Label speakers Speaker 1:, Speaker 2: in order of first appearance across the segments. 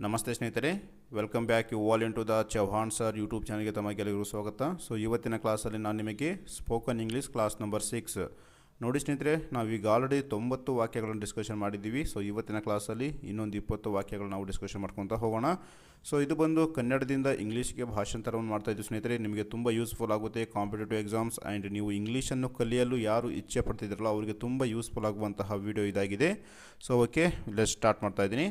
Speaker 1: ನಮಸ್ತೆ ಸ್ನೇಹಿತರೆ, welcome back you all into the Chauhan sir YouTube ಚಾನಲ್ಗೆ ತಮಗೆಲ್ಲರಿಗೂ ಸ್ವಾಗತ. ಸೊ ಇವತ್ತಿನ ಕ್ಲಾಸಲ್ಲಿ ನಾನು ನಿಮಗೆ ಸ್ಪೋಕನ್ ಇಂಗ್ಲೀಷ್ ಕ್ಲಾಸ್ ನಂಬರ್ 6 ನೋಡಿ ಸ್ನೇಹಿತರೆ, ನಾವೀಗ ಆಲ್ರೆಡಿ 90 ವಾಕ್ಯಗಳನ್ನು ಡಿಸ್ಕಷನ್ ಮಾಡಿದ್ದೀವಿ. ಸೊ ಇವತ್ತಿನ ಕ್ಲಾಸಲ್ಲಿ ಇನ್ನೊಂದು 20 ವಾಕ್ಯಗಳು ನಾವು ಡಿಸ್ಕಷನ್ ಮಾಡ್ಕೊತಾ ಹೋಗೋಣ. ಸೊ ಇದು ಬಂದು ಕನ್ನಡದಿಂದ ಇಂಗ್ಲೀಷ್ಗೆ ಭಾಷಾಂತರವನ್ನು ಮಾಡ್ತಾ ಇದ್ದೀವಿ ಸ್ನೇಹಿತರೆ. ನಿಮಗೆ ತುಂಬ ಯೂಸ್ಫುಲ್ ಆಗುತ್ತೆ ಕಾಂಪಿಟೇಟಿವ್ ಎಕ್ಸಾಮ್ಸ್ ಆ್ಯಂಡ್ ನೀವು ಇಂಗ್ಲೀಷನ್ನು ಕಲಿಯಲು ಯಾರು ಇಚ್ಛೆ ಪಡ್ತಿದ್ದೀರಲ್ಲ ಅವರಿಗೆ ತುಂಬ ಯೂಸ್ಫುಲ್ ಆಗುವಂತಹ ವಿಡಿಯೋ ಇದಾಗಿದೆ. ಸೊ ಓಕೆ, ಲೆಟ್ಸ್ ಸ್ಟಾರ್ಟ್ ಮಾಡ್ತಾ ಇದ್ದೀನಿ.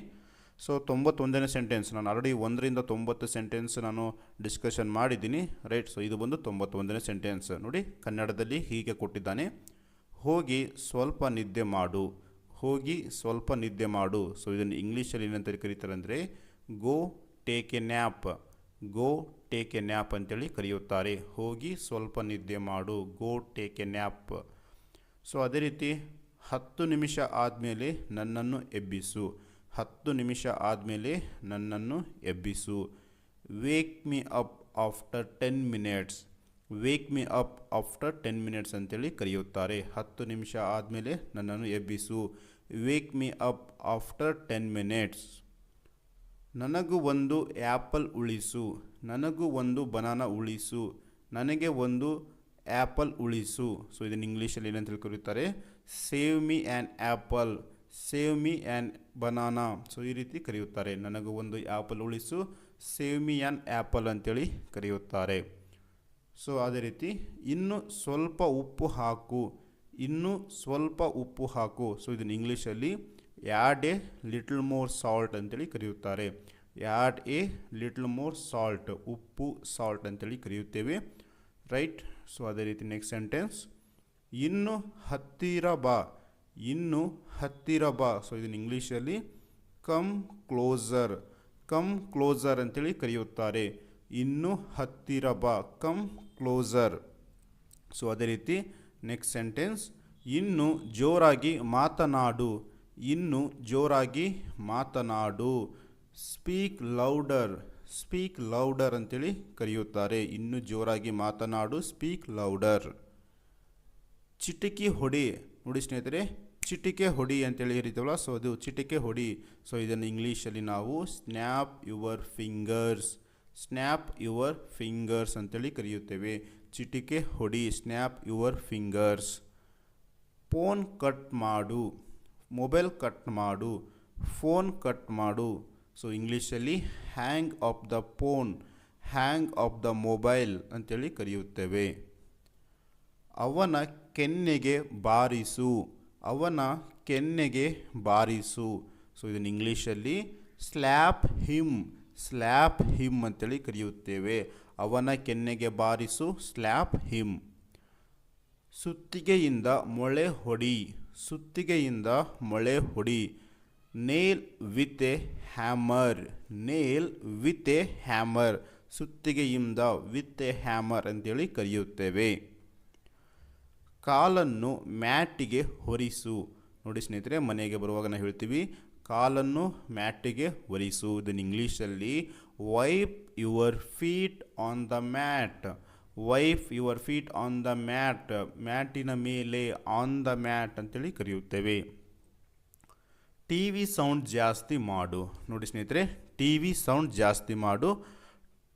Speaker 1: ಸೊ 91ನೇ ಸೆಂಟೆನ್ಸ್ ನಾನು ಆಲ್ರೆಡಿ 1ರಿಂದ 90 ಸೆಂಟೆನ್ಸ್ ನಾನು ಡಿಸ್ಕಷನ್ ಮಾಡಿದ್ದೀನಿ, ರೈಟ್. ಸೊ ಇದು ಬಂದು 91ನೇ ಸೆಂಟೆನ್ಸ್. ನೋಡಿ, ಕನ್ನಡದಲ್ಲಿ ಹೀಗೆ ಕೊಟ್ಟಿದ್ದಾನೆ: ಹೋಗಿ ಸ್ವಲ್ಪ ನಿದ್ದೆ ಮಾಡು. ಹೋಗಿ ಸ್ವಲ್ಪ ನಿದ್ದೆ ಮಾಡು. ಸೊ ಇದನ್ನು ಇಂಗ್ಲೀಷಲ್ಲಿ ಏನಂತ ಕರೀತಾರೆ ಅಂದರೆ go take a nap. Go take a nap ಅಂತೇಳಿ ಕರೆಯುತ್ತಾರೆ. ಹೋಗಿ ಸ್ವಲ್ಪ ನಿದ್ದೆ ಮಾಡು, go take a nap. So ಅದೇ ರೀತಿ 10 ನಿಮಿಷ ಆದಮೇಲೆ ನನ್ನನ್ನು ಎಬ್ಬಿಸು. 10 ನಿಮಿಷ ಆದಮೇಲೆ ನನ್ನನ್ನು ಎಬ್ಬಿಸು. Wake me up after 10 minutes. Wake me up after 10 minutes ಅಂತೇಳಿ ಕರೆಯುತ್ತಾರೆ. 10 ನಿಮಿಷ ಆದಮೇಲೆ ನನ್ನನ್ನು ಎಬ್ಬಿಸು. Wake me up after 10 minutes. ನನಗೂ ಒಂದು ಆ್ಯಪಲ್ ಉಳಿಸು. ನನಗೂ ಒಂದು ಬನಾನಾ ಉಳಿಸು. ನನಗೆ ಒಂದು ಆ್ಯಪಲ್ ಉಳಿಸು. ಸೊ ಇದನ್ನು ಇಂಗ್ಲೀಷಲ್ಲಿ ಏನಂತ ಕರೆಯುತ್ತಾರೆ? Save me an apple. Save me an banana. So ಈ ರೀತಿ ಕರೆಯುತ್ತಾರೆ. ನನಗೂ ಒಂದು ಆ್ಯಪಲ್ ಉಳಿಸು, ಸೇವ್ ಮಿ ಆ್ಯನ್ ಆ್ಯಪಲ್ ಅಂತೇಳಿ ಕರೆಯುತ್ತಾರೆ. ಸೊ ಅದೇ ರೀತಿ ಇನ್ನು ಸ್ವಲ್ಪ ಉಪ್ಪು ಹಾಕು. ಇನ್ನು ಸ್ವಲ್ಪ ಉಪ್ಪು ಹಾಕು. ಸೊ ಇದನ್ನು ಇಂಗ್ಲೀಷಲ್ಲಿ add A little more salt ಅಂತೇಳಿ ಕರೆಯುತ್ತಾರೆ. Add A little more salt. ಉಪ್ಪು, ಸಾಲ್ಟ್ ಅಂತೇಳಿ ಕರೆಯುತ್ತೇವೆ, ರೈಟ್. ಸೊ ಅದೇ ರೀತಿ ನೆಕ್ಸ್ಟ್ ಸೆಂಟೆನ್ಸ್: ಇನ್ನು ಹತ್ತಿರ ಬಾ. ಇನ್ನು ಹತ್ತಿರ ಬಾ. ಸೊ ಇದನ್ನು ಇಂಗ್ಲೀಷಲ್ಲಿ ಕಮ್ ಕ್ಲೋಸರ್. ಕಮ್ ಕ್ಲೋಸರ್ ಅಂತೇಳಿ ಕರೆಯುತ್ತಾರೆ. ಇನ್ನು ಹತ್ತಿರ ಬಾ, ಕಮ್ ಕ್ಲೋಸರ್. ಸೊ ಅದೇ ರೀತಿ ನೆಕ್ಸ್ಟ್ ಸೆಂಟೆನ್ಸ್: ಇನ್ನು ಜೋರಾಗಿ ಮಾತನಾಡು. ಇನ್ನು ಜೋರಾಗಿ ಮಾತನಾಡು. Speak louder. ಸ್ಪೀಕ್ ಲೌಡರ್ ಅಂತೇಳಿ ಕರೆಯುತ್ತಾರೆ. ಇನ್ನು ಜೋರಾಗಿ ಮಾತನಾಡು, ಸ್ಪೀಕ್ ಲೌಡರ್. ಚಿಟಿಕೆ ಹೊಡಿ. ನೋಡಿ ಸ್ನೇಹಿತರೆ, ಚಿಟಿಕೆ ಹೊಡಿ ಅಂತೇಳಿ ಇರಿತೀವಲ್ಲ, ಸೊ ಅದು ಚಿಟಿಕೆ ಹೊಡಿ. ಸೊ ಇದನ್ನು ಇಂಗ್ಲೀಷಲ್ಲಿ ನಾವು snap your fingers. Snap your fingers ಅಂತೇಳಿ ಕರೆಯುತ್ತೇವೆ. ಚಿಟಿಕೆ ಹೊಡಿ, snap your fingers. Phone cut ಮಾಡು. ಮೊಬೈಲ್ ಕಟ್ ಮಾಡು. ಫೋನ್ ಕಟ್ ಮಾಡು. ಸೊ ಇಂಗ್ಲೀಷಲ್ಲಿ hang off the phone. Hang off the mobile ಅಂತೇಳಿ ಕರೆಯುತ್ತೇವೆ. ಅವನ ಕೆನ್ನೆಗೆ ಬಾರಿಸು. ಅವನ ಕೆನ್ನೆಗೆ ಬಾರಿಸು. ಸೊ ಇದನ್ನು ಇಂಗ್ಲೀಷಲ್ಲಿ ಸ್ಲ್ಯಾಪ್ ಹಿಮ್. ಸ್ಲ್ಯಾಪ್ ಹಿಮ್ ಅಂತೇಳಿ ಕರೆಯುತ್ತೇವೆ. ಅವನ ಕೆನ್ನೆಗೆ ಬಾರಿಸು, ಸ್ಲ್ಯಾಪ್ ಹಿಮ್. ಸುತ್ತಿಗೆಯಿಂದ ಮೊಳೆ ಹೊಡಿ. ಸುತ್ತಿಗೆಯಿಂದ ಮೊಳೆ ಹೊಡಿ. Nail with a hammer. Nail with a hammer. ಸುತ್ತಿಗೆಯಿಂದ ವಿತ್ ಎ ಹ್ಯಾಮರ್ ಅಂತೇಳಿ ಕರೆಯುತ್ತೇವೆ. ಕಾಲನ್ನು ಮ್ಯಾಟಿಗೆ ಹೊರಿಸು. ನೋಡಿ ಸ್ನೇಹಿತರೆ, ಮನೆಗೆ ಬರುವಾಗ ನಾವು ಹೇಳ್ತೀವಿ ಕಾಲನ್ನು ಮ್ಯಾಟಿಗೆ ಒರೆಸು. ಇದನ್ನು ಇಂಗ್ಲೀಷಲ್ಲಿ wipe your feet on the mat. Wipe your feet on the mat. ಮ್ಯಾಟಿನ ಮೇಲೆ, ಆನ್ ದ ಮ್ಯಾಟ್ ಅಂತೇಳಿ ಕರೆಯುತ್ತೇವೆ. ಟಿ ವಿ ಸೌಂಡ್ ಜಾಸ್ತಿ ಮಾಡು. ನೋಡಿ ಸ್ನೇಹಿತರೆ, ಟಿ ವಿ ಸೌಂಡ್ ಜಾಸ್ತಿ ಮಾಡು.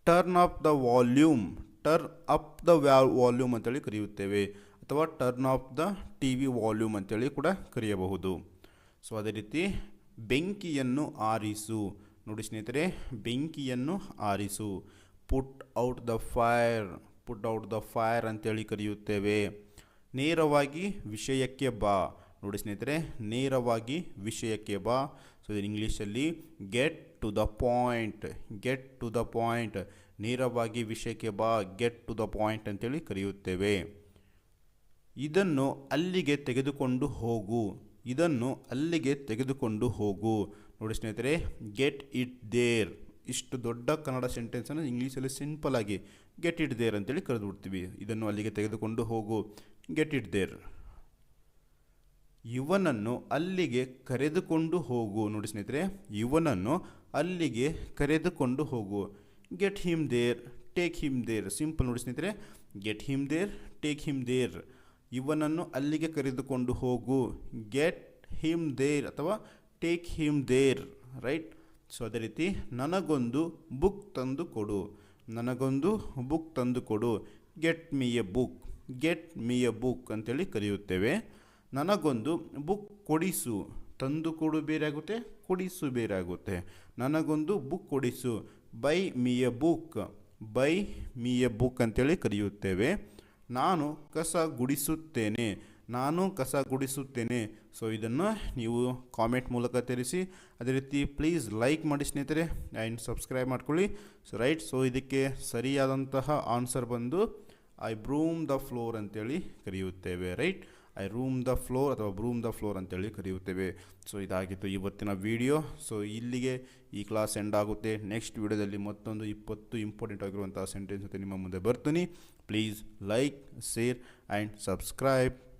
Speaker 1: Turn up the volume. Turn up the volume ಅಂತೇಳಿ ಕರೆಯುತ್ತೇವೆ, ಅಥವಾ turn off the T V volume ಅಂತೇಳಿ ಕೂಡ ಕರೆಯಬಹುದು. ಸೊ ಅದೇ ರೀತಿ ಬೆಂಕಿಯನ್ನು ಆರಿಸು. ನೋಡಿ ಸ್ನೇಹಿತರೆ, ಬೆಂಕಿಯನ್ನು ಆರಿಸು. Put out the fire. Put out the fire ಅಂತೇಳಿ ಕರೆಯುತ್ತೇವೆ. ನೇರವಾಗಿ ವಿಷಯಕ್ಕೆ ಬಾ. ನೋಡಿ ಸ್ನೇಹಿತರೆ, ನೇರವಾಗಿ ವಿಷಯಕ್ಕೆ ಬಾ. ಸೊ ಇದು ಇಂಗ್ಲೀಷಲ್ಲಿ get to the point. Get to the point. ನೇರವಾಗಿ ವಿಷಯಕ್ಕೆ ಬಾ, ಗೆಟ್ ಟು ದ ಪಾಯಿಂಟ್ ಅಂತೇಳಿ ಕರೆಯುತ್ತೇವೆ. ಇದನ್ನು ಅಲ್ಲಿಗೆ ತೆಗೆದುಕೊಂಡು ಹೋಗು. ಇದನ್ನು ಅಲ್ಲಿಗೆ ತೆಗೆದುಕೊಂಡು ಹೋಗು. ನೋಡಿ ಸ್ನೇಹಿತರೆ, ಗೆಟ್ ಇಟ್ ದೇರ್. ಇಷ್ಟು ದೊಡ್ಡ ಕನ್ನಡ ಸೆಂಟೆನ್ಸನ್ನು ಇಂಗ್ಲೀಷಲ್ಲಿ ಸಿಂಪಲ್ ಆಗಿ ಗೆಟ್ ಇಟ್ ದೇರ್ ಅಂತೇಳಿ ಕರೆದು ಬಿಡ್ತೀವಿ. ಇದನ್ನು ಅಲ್ಲಿಗೆ ತೆಗೆದುಕೊಂಡು ಹೋಗು, ಗೆಟ್ ಇಟ್ ದೇರ್. ಇವನನ್ನು ಅಲ್ಲಿಗೆ ಕರೆದುಕೊಂಡು ಹೋಗು. ನೋಡಿ ಸ್ನೇಹಿತರೆ, ಇವನನ್ನು ಅಲ್ಲಿಗೆ ಕರೆದುಕೊಂಡು ಹೋಗು. Get him there, take him there. Simple ನೋಡಿ ಸ್ನೇಹಿತರೆ, get him there, take him there. ಇವನನ್ನು ಅಲ್ಲಿಗೆ ಕರೆದುಕೊಂಡು ಹೋಗು, ಗೆಟ್ ಹಿಮ್ ದೇರ್ ಅಥವಾ take him there, right. So ಅದೇ ರೀತಿ ನನಗೊಂದು ಬುಕ್ ತಂದು ಕೊಡು, ನನಗೊಂದು ಬುಕ್ ತಂದು ಕೊಡು, get me a book, get me a book ಅಂತೇಳಿ ಕರೆಯುತ್ತೇವೆ. ನನಗೊಂದು ಬುಕ್ ಕೊಡಿಸು, ತಂದು ಕೊಡು ಬೇರೆ ಆಗುತ್ತೆ, ಕೊಡಿಸು ಬೇರೆ ಆಗುತ್ತೆ. ನನಗೊಂದು ಬುಕ್ ಕೊಡಿಸು, buy me a book, buy me a book ಅಂತೇಳಿ ಕರೆಯುತ್ತೇವೆ. ನಾನು ಕಸ ಗುಡಿಸುತ್ತೇನೆ, ನಾನು ಕಸ ಗುಡಿಸುತ್ತೇನೆ. ಸೊ ಇದನ್ನು ನೀವು ಕಾಮೆಂಟ್ ಮೂಲಕ ತಿಳಿಸಿ. ಅದೇ ರೀತಿ ಪ್ಲೀಸ್ ಲೈಕ್ ಮಾಡಿ ಸ್ನೇಹಿತರೆ ಆ್ಯಂಡ್ ಸಬ್ಸ್ಕ್ರೈಬ್ ಮಾಡ್ಕೊಳ್ಳಿ. ಸೊ ರೈಟ್, ಸೊ ಇದಕ್ಕೆ ಸರಿಯಾದಂತಹ ಆನ್ಸರ್ ಬಂದು ಐ ಬ್ರೂಮ್ ದ ಫ್ಲೋರ್ ಅಂತೇಳಿ ಕರೆಯುತ್ತೇವೆ. Right, I room the floor ಅಥವಾ ಬ್ರೂಮ್ ದ ಫ್ಲೋರ್ ಅಂತೇಳಿ ಕರೆಯುತ್ತೇವೆ. ಸೊ ಇದಾಗಿತ್ತು ಇವತ್ತಿನ ವಿಡಿಯೋ. ಸೊ ಇಲ್ಲಿಗೆ ಈ ಕ್ಲಾಸ್ ಎಂಡ್ ಆಗುತ್ತೆ. ನೆಕ್ಸ್ಟ್ ವಿಡಿಯೋದಲ್ಲಿ ಮತ್ತೊಂದು 20 ಇಂಪಾರ್ಟೆಂಟ್ ಆಗಿರುವಂಥ ಸೆಂಟೆನ್ಸ್ ಜೊತೆ ನಿಮ್ಮ ಮುಂದೆ ಬರ್ತೀನಿ. Please like, share and subscribe.